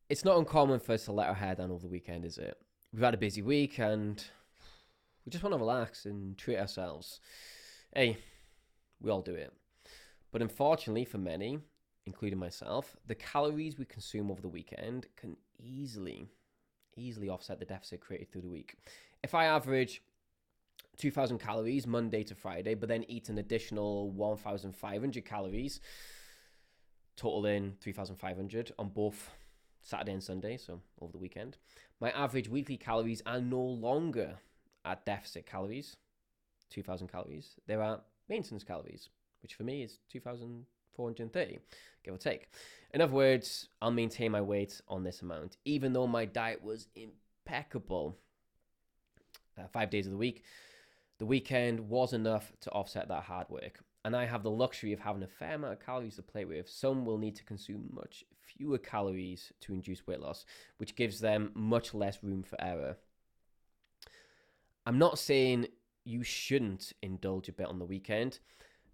It's not uncommon for us to let our hair down over the weekend, is it? We've had a busy week and we just want to relax and treat ourselves. Hey, we all do it. But unfortunately for many, including myself, the calories we consume over the weekend can easily offset the deficit created through the week. If I average 2,000 calories Monday to Friday, but then eat an additional 1,500 calories, totaling 3,500 on both Saturday and Sunday, so over the weekend, my average weekly calories are no longer at deficit calories, 2,000 calories. They're at maintenance calories, which for me is 2,430, give or take. In other words, I'll maintain my weight on this amount, even though my diet was impeccable 5 days of the week. The weekend was enough to offset that hard work. And I have the luxury of having a fair amount of calories to play with. Some will need to consume much fewer calories to induce weight loss, which gives them much less room for error. I'm not saying you shouldn't indulge a bit on the weekend.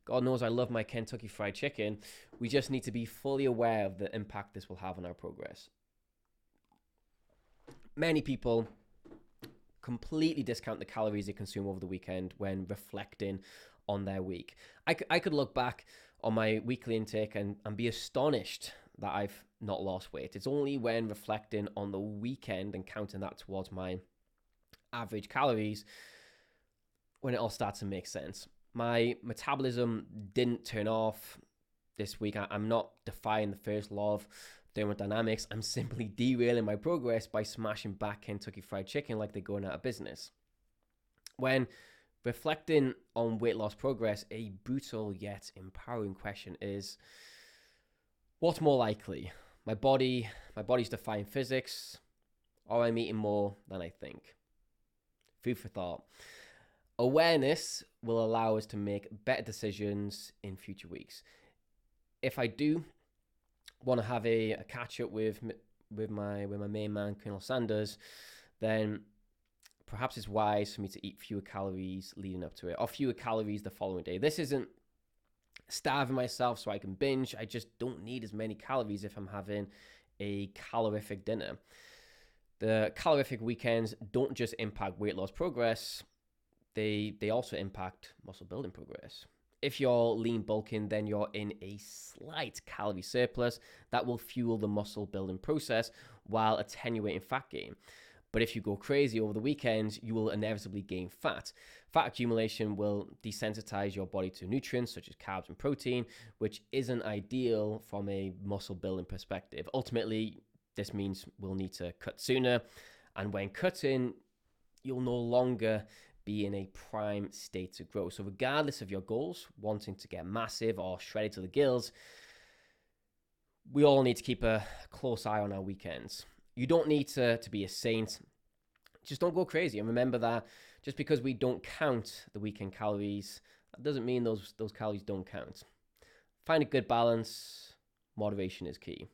God knows I love my Kentucky Fried Chicken. We just need to be fully aware of the impact this will have on our progress. Many people completely discount the calories they consume over the weekend when reflecting on their week. I could look back on my weekly intake and be astonished that I've not lost weight. It's only when reflecting on the weekend and counting that towards my average calories when it all starts to make sense. My metabolism didn't turn off this week. I'm not defying the first law of thermodynamics. I'm simply derailing my progress by smashing back Kentucky Fried Chicken like they're going out of business. When reflecting on weight loss progress, a brutal yet empowering question is, what's more likely? My body's defying physics, or I'm eating more than I think? Food for thought. Awareness will allow us to make better decisions in future weeks. If I do want to have a catch up with my main man, Colonel Sanders, then perhaps it's wise for me to eat fewer calories leading up to it, or fewer calories the following day. This isn't starving myself so I can binge. I just don't need as many calories if I'm having a calorific dinner. The calorific weekends don't just impact weight loss progress, they also impact muscle building progress. If you're lean bulking, then you're in a slight calorie surplus that will fuel the muscle building process while attenuating fat gain. But if you go crazy over the weekends, you will inevitably gain fat. Fat accumulation will desensitize your body to nutrients such as carbs and protein, which isn't ideal from a muscle building perspective. Ultimately, this means we'll need to cut sooner. And when cutting, you'll no longer be in a prime state to grow. So regardless of your goals, wanting to get massive or shredded to the gills, we all need to keep a close eye on our weekends. You don't need to be a saint. Just don't go crazy. And remember that just because we don't count the weekend calories, that doesn't mean those calories don't count. Find a good balance. Moderation is key.